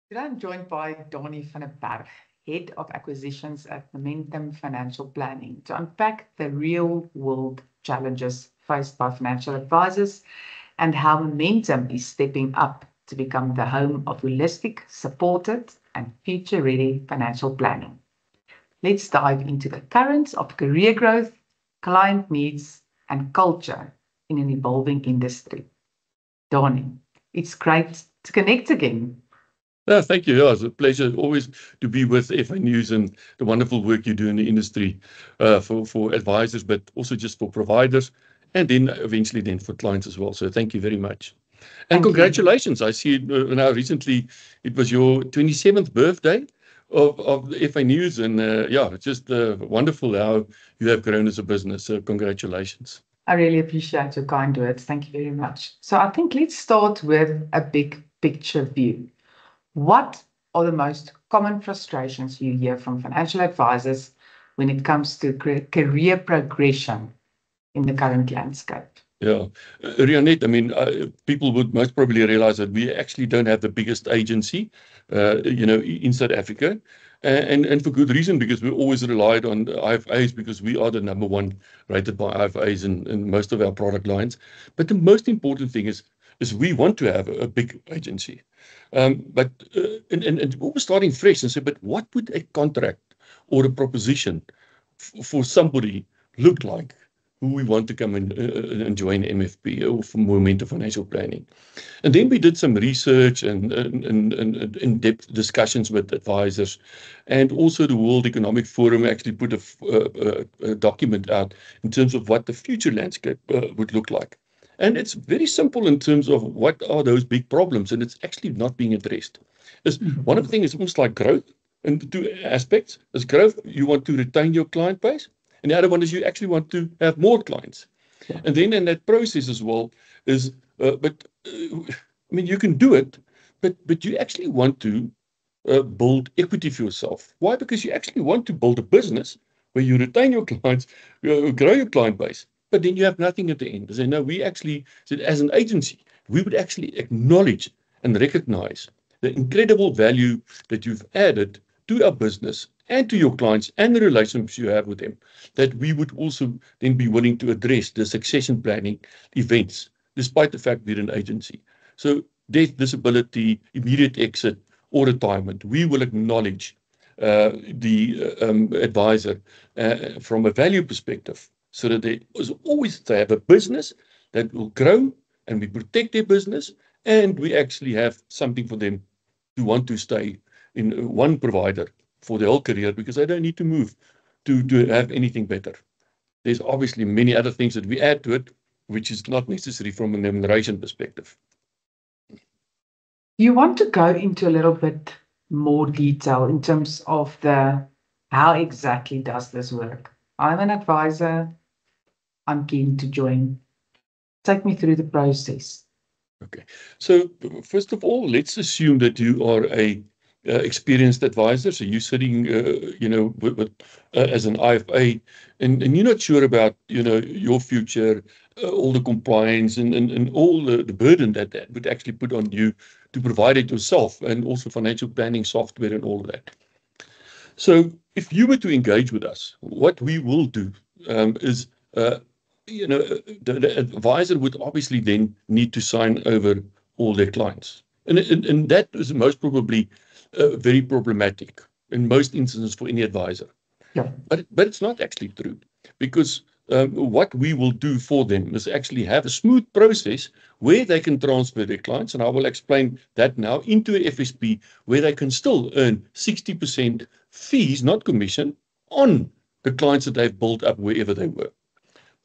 Today I'm joined by Donnie van der Berg, Head of Acquisitions at Momentum Financial Planning, to unpack the real-world challenges faced by financial advisors and how Momentum is stepping up to become the home of holistic, supported, and future-ready financial planning. Let's dive into the currents of career growth, client needs, and culture in an evolving industry. Donnie, it's great to connect again. Thank you. Yeah, it's a pleasure always to be with FA News and the wonderful work you do in the industry for advisors, but also just for providers, and then eventually then for clients as well. So thank you very much. And Thank you. congratulations. I see now recently it was your 27th birthday of the FA News. And yeah, it's just wonderful how you have grown as a business. So congratulations. I really appreciate your kind words. Thank you very much. So I think let's start with a big picture view. What are the most common frustrations you hear from financial advisors when it comes to career progression in the current landscape? Yeah, Rionette, I mean, people would most probably realize that we actually don't have the biggest agency, in South Africa. And for good reason, because we always relied on IFAs because we are the number one rated by IFAs in most of our product lines. But the most important thing is we want to have a big agency. And we were starting fresh and said, but what would a contract or a proposition for somebody look like who we want to come and join MFP or for Momentum Financial Planning? And then we did some research and in-depth discussions with advisors, and also the World Economic Forum actually put a document out in terms of what the future landscape would look like. And it's very simple in terms of what are those big problems, and it's actually not being addressed. One of the things is almost like growth in the two aspects. As growth, you want to retain your client base, and the other one is you actually want to have more clients. And then in that process as well I mean, you can do it, but you actually want to build equity for yourself. Why? Because you actually want to build a business where you retain your clients, grow your client base, but then you have nothing at the end. They say, no, we actually, as an agency, we would actually acknowledge and recognize the incredible value that you've added to our business and to your clients and the relationships you have with them, that we would also then be willing to address the succession planning events, despite the fact we're an agency. So death, disability, immediate exit, or retirement, we will acknowledge the advisor from a value perspective, so that they always have a business that will grow, and we protect their business, and we actually have something for them to want to stay in one provider for their whole career, because they don't need to move to have anything better. There's obviously many other things that we add to it, which is not necessary from a remuneration perspective. You want to go into a little bit more detail in terms of how exactly does this work? I'm an advisor. I'm keen to join. Take me through the process. Okay. So first of all, let's assume that you are a experienced advisor. So you're sitting, as an IFA, and you're not sure about, your future, all the compliance and all the burden that would actually put on you to provide it yourself, and also financial planning software and all of that. So if you were to engage with us, what we will do is, the advisor would obviously then need to sign over all their clients. And that is most probably very problematic in most instances for any advisor. Yeah. But it's not actually true, because what we will do for them is actually have a smooth process where they can transfer their clients, and I will explain that now, into a FSP where they can still earn 60% fees, not commission, on the clients that they've built up wherever they were.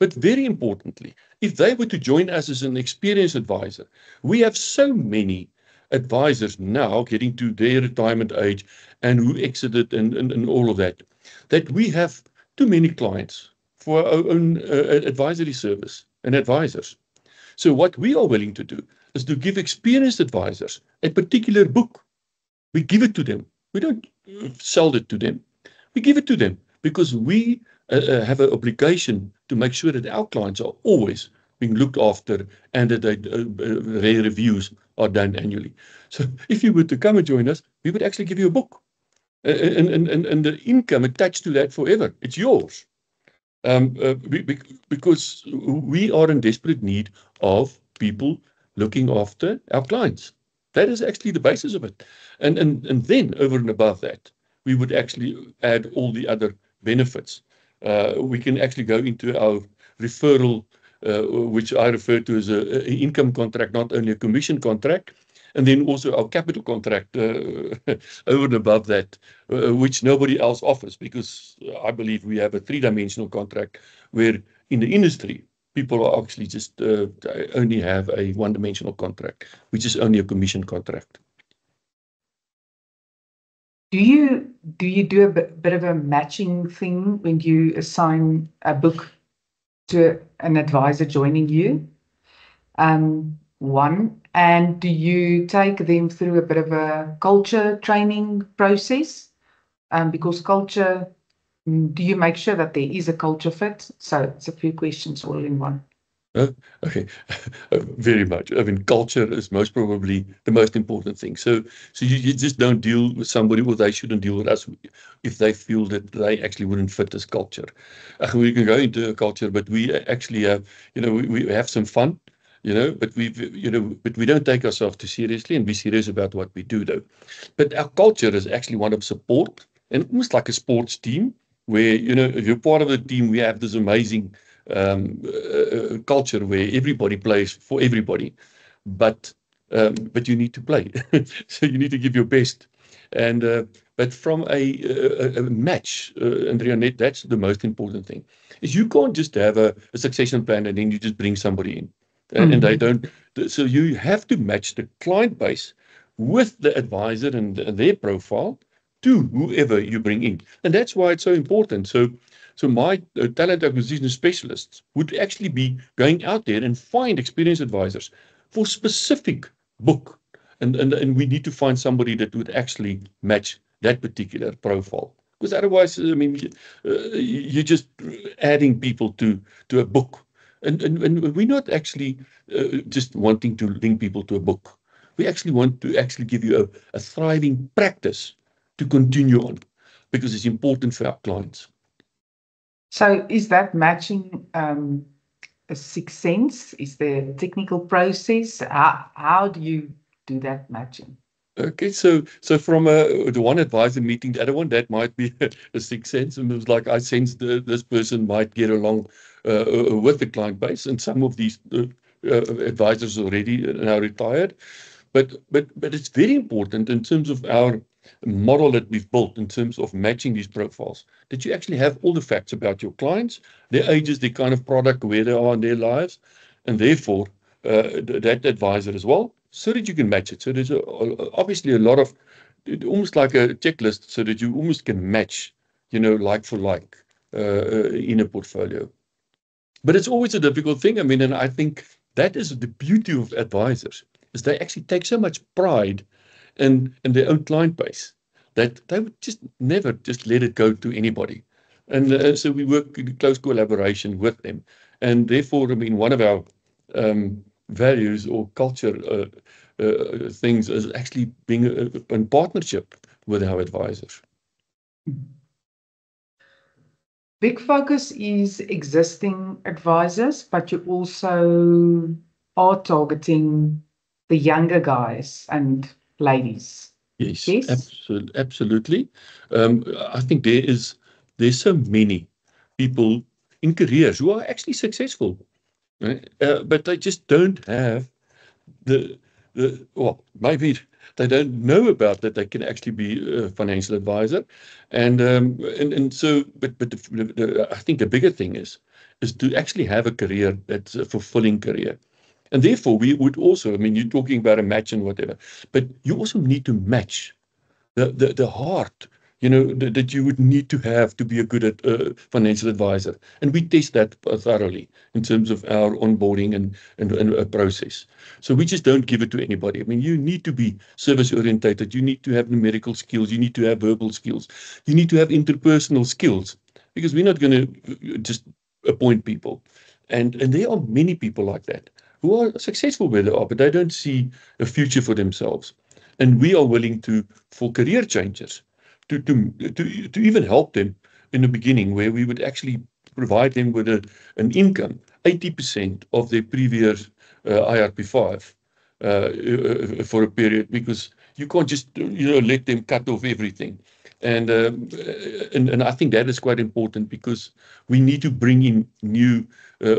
But very importantly, if they were to join us as an experienced advisor, we have so many advisors now getting to their retirement age and who exited and all of that, that we have too many clients for our own advisory service and advisors. So what we are willing to do is to give experienced advisors a particular book. We give it to them. We don't sell it to them. We give it to them because we have an obligation to make sure that our clients are always being looked after, and that their reviews are done annually. So if you were to come and join us, we would actually give you a book. And the income attached to that forever. It's yours. Because we are in desperate need of people looking after our clients. That is actually the basis of it. And then over and above that, we would actually add all the other benefits. We can actually go into our referral, which I refer to as an income contract, not only a commission contract, and then also our capital contract over and above that, which nobody else offers, because I believe we have a three-dimensional contract where in the industry, people are actually just only have a one-dimensional contract, which is only a commission contract. Do you do a bit of a matching thing when you assign a book to an advisor joining you? One, and do you take them through a bit of a culture training process? Because culture, do you make sure that there is a culture fit? So it's a few questions all in one. Okay, very much. I mean, culture is most probably the most important thing. So you just don't deal with somebody, or they shouldn't deal with us if they feel that they actually wouldn't fit this culture. We can go into a culture, but we actually have, we have some fun, but we don't take ourselves too seriously and be serious about what we do, though. But our culture is actually one of support, and almost like a sports team, where, if you're part of the team, we have this amazing culture where everybody plays for everybody, but you need to play, so you need to give your best. And but from a match, Andrea, that's the most important thing. Is you can't just have a succession plan and then you just bring somebody in, and they don't. So you have to match the client base with the advisor and their profile to whoever you bring in, and that's why it's so important. So my talent acquisition specialists would actually be going out there and find experienced advisors for specific book. And we need to find somebody that would actually match that particular profile. Because otherwise, I mean, you're just adding people to a book. And we're not actually just wanting to link people to a book. We actually want to actually give you a thriving practice to continue on, because it's important for our clients. So is that matching a sixth sense? Is there a technical process? How do you do that matching? Okay, so from the one advisor meeting, the other one, that might be a sixth sense. And it was like I sensed this person might get along with the client base, and some of these advisors already now retired. But it's very important in terms of our model that we've built in terms of matching these profiles, that you actually have all the facts about your clients, their ages, their kind of product, where they are in their lives, and therefore that advisor as well, so that you can match it. So there's obviously a lot of, almost like a checklist, so that you almost can match, like for like in a portfolio. But it's always a difficult thing. I mean, and I think that is the beauty of advisors, is they actually take so much pride in their own client base that they would just never just let it go to anybody. And so we work in close collaboration with them. And therefore, I mean, one of our values or culture things is actually being in partnership with our advisors. Big focus is existing advisors, but you also are targeting the younger guys and ladies. Yes, absolutely. I think there's so many people in careers who are actually successful, right? But they just don't have well, maybe they don't know about that they can actually be a financial advisor, and so, but I think the bigger thing is to actually have a career that's a fulfilling career. And therefore, we would also, I mean, you're talking about a match and whatever, but you also need to match the heart, that you would need to have to be a good financial advisor. And we test that thoroughly in terms of our onboarding and process. So we just don't give it to anybody. I mean, you need to be service orientated. You need to have numerical skills. You need to have verbal skills. You need to have interpersonal skills, because we're not going to just appoint people. And there are many people like that who are successful where they are, but they don't see a future for themselves. And we are willing to, for career changers, to even help them in the beginning, where we would actually provide them with an income, 80% of their previous IRP5 for a period, because you can't just let them cut off everything. And I think that is quite important, because we need to bring in new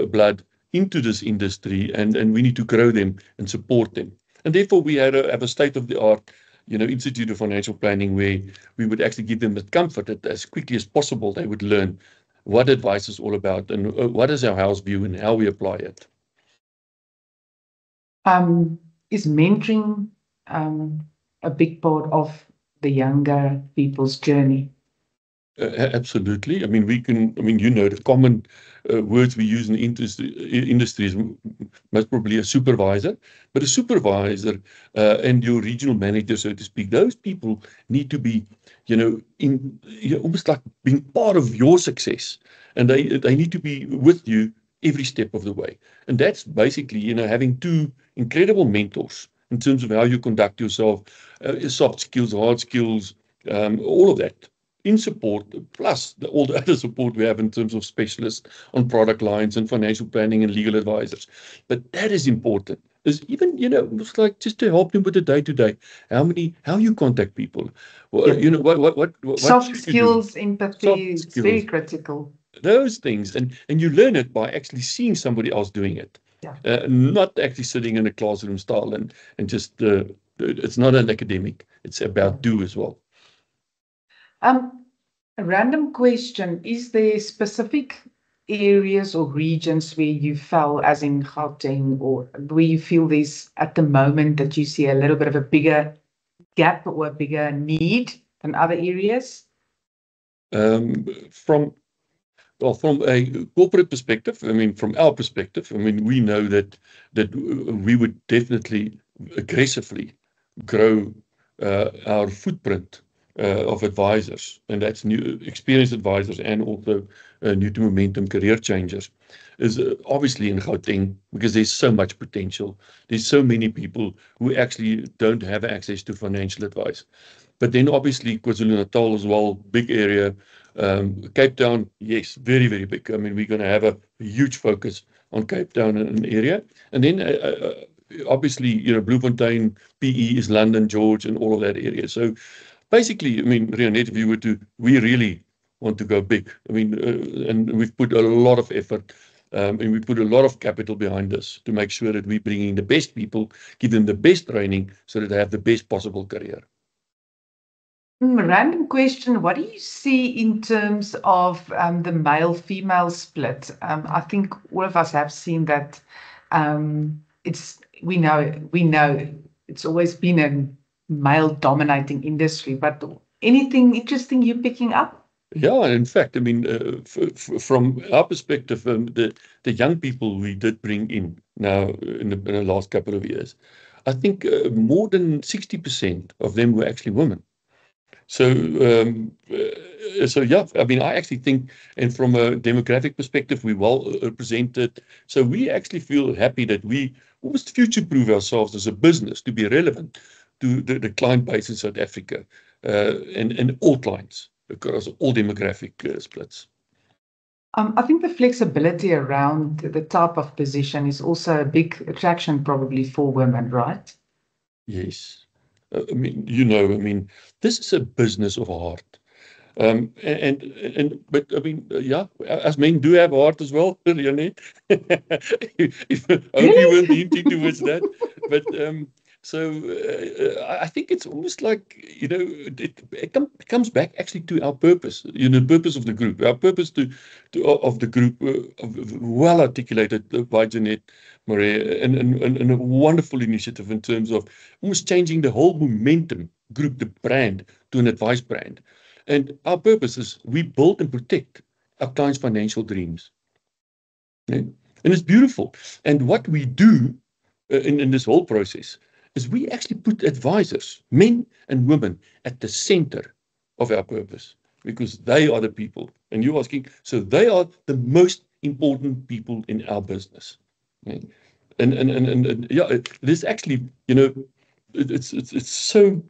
blood into this industry, and we need to grow them and support them. And therefore, we have a state-of-the-art, Institute of Financial Planning, where we would actually give them the comfort that as quickly as possible they would learn what advice is all about, and what is our house view and how we apply it. Is mentoring a big part of the younger people's journey? Absolutely. I mean, the common words we use in the industry is most probably a supervisor, but a supervisor and your regional manager, so to speak, those people need to be, almost like being part of your success, and they need to be with you every step of the way. And that's basically, having two incredible mentors in terms of how you conduct yourself, soft skills, hard skills, all of that in support, plus all the other support we have in terms of specialists on product lines and financial planning and legal advisors. But that is important. Is even, it's like just to help them with the day-to-day, how you contact people. Well, what soft skills, empathy, it's very critical. Those things, and you learn it by actually seeing somebody else doing it. Yeah. Not actually sitting in a classroom style and just it's not an academic. It's about do as well. A random question: is there specific areas or regions where you fell, as in Gauteng, or where you feel there's at the moment that you see a little bit of a bigger gap or a bigger need than other areas? From a corporate perspective, from our perspective, we know that we would definitely aggressively grow our footprint of advisors, and that's new experienced advisors and also new to momentum career changers, is obviously in Gauteng, because there's so much potential. There's so many people who actually don't have access to financial advice. But then obviously KwaZulu-Natal as well, big area. Cape Town, yes, very, very big. We're going to have a huge focus on Cape Town and area. And then obviously, Bloemfontein, PE is London, George, and all of that area. So basically, Rionette, if we really want to go big. And we've put a lot of effort and we put a lot of capital behind this to make sure that we bring in the best people, give them the best training so that they have the best possible career. Random question: what do you see in terms of the male-female split? I think all of us have seen that. We know it's always been a male-dominating industry, but anything interesting you're picking up? Yeah, in fact, from our perspective, the young people we did bring in now in the last couple of years, I think more than 60% of them were actually women. So yeah, I actually think, and from a demographic perspective, we're well represented. So we actually feel happy that we almost future-proof ourselves as a business to be relevant to the client base in South Africa, and all clients across all demographic splits. I think the flexibility around the type of position is also a big attraction probably for women, right? Yes. This is a business of heart. But yeah, as men do have heart as well, Rionette. If only you weren't hinting towards that. But I think it's almost like, it comes back actually to our purpose, the purpose of the group. Our purpose of the group, well articulated by Jeanette Marais, and a wonderful initiative in terms of almost changing the whole momentum group, the brand, to an advice brand. And our purpose is we build and protect our clients' financial dreams. Okay? And it's beautiful. And what we do in this whole process is we actually put advisors, men and women, at the center of our purpose, because they are the people. And you're asking, so they are the most important people in our business. Okay? And yeah, this actually, you know, it's so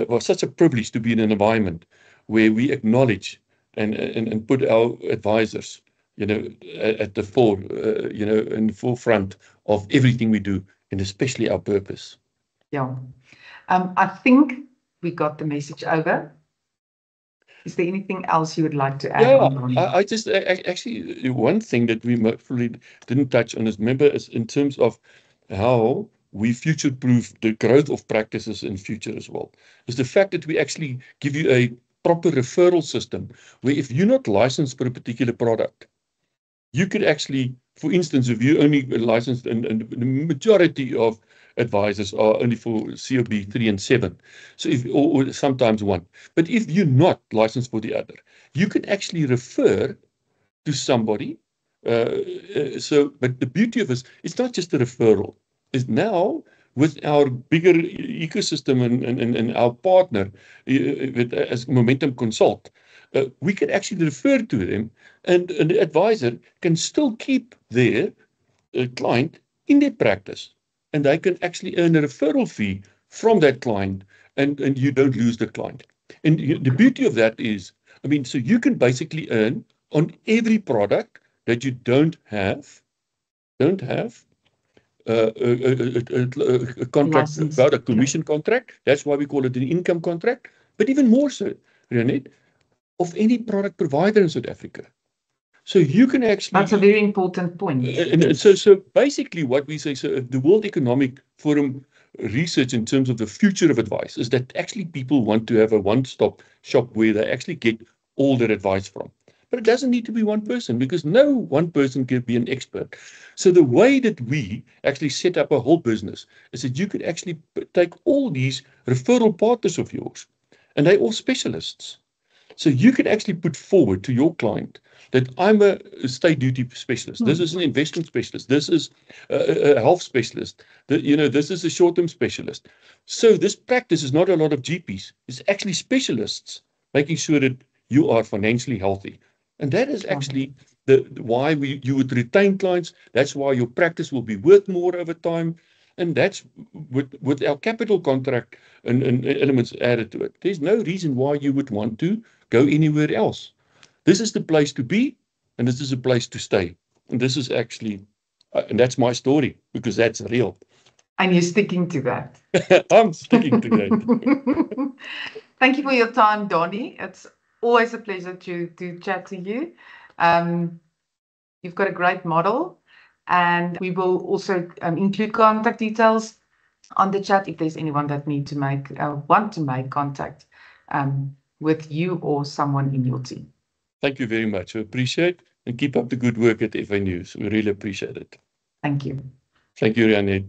well, such a privilege to be in an environment where we acknowledge and put our advisors, you know, at the you know, in the forefront of everything we do, and especially our purpose. Yeah. I think we got the message over. Is there anything else you would like to add on? Yeah, I just actually, one thing that we mostly didn't touch on is, remember, is in terms of how we future-proof the growth of practices in future as well, is the fact that we actually give you a proper referral system where if you're not licensed for a particular product, you could actually, for instance, if you're only licensed, and the majority of advisors are only for COB 3 and 7, so if, or sometimes 1. But if you're not licensed for the other, you can actually refer to somebody. But the beauty of this, it's not just a referral. It's now with our bigger ecosystem and our partner as Momentum Consult, we can actually refer to them, and the advisor can still keep their client in their practice, and they can actually earn a referral fee from that client, and you don't lose the client. And the beauty of that is, I mean, so you can basically earn on every product that you don't have a contract License. about a commission contract. That's why we call it an income contract. But even more so, Renette, of any product provider in South Africa. So you can actually... That's a very important point. And so basically what we say, so the World Economic Forum research in terms of the future of advice is that actually people want to have a one-stop shop where they actually get all their advice from. But it doesn't need to be one person, because no one person can be an expert. So the way that we actually set up a whole business is that you could actually take all these referral partners of yours, and they're all specialists. So you can actually put forward to your client that I'm a state duty specialist. This is an investment specialist. This is a health specialist. You know, this is a short-term specialist. So this practice is not a lot of GPs. It's actually specialists making sure that you are financially healthy. And that is actually why you would retain clients. That's why your practice will be worth more over time. And that's with our capital contract and elements added to it. There's no reason why you would want to go anywhere else. This is the place to be, and this is a place to stay. And this is actually, and that's my story, because that's real. And you're sticking to that. I'm sticking to that. Thank you for your time, Donnie. It's always a pleasure to chat to you. You've got a great model, and we will also include contact details on the chat if there's anyone that want to make contact with you or someone in your team. Thank you very much. We appreciate, and keep up the good work at FA News. We really appreciate it. Thank you. Thank you, Rianne.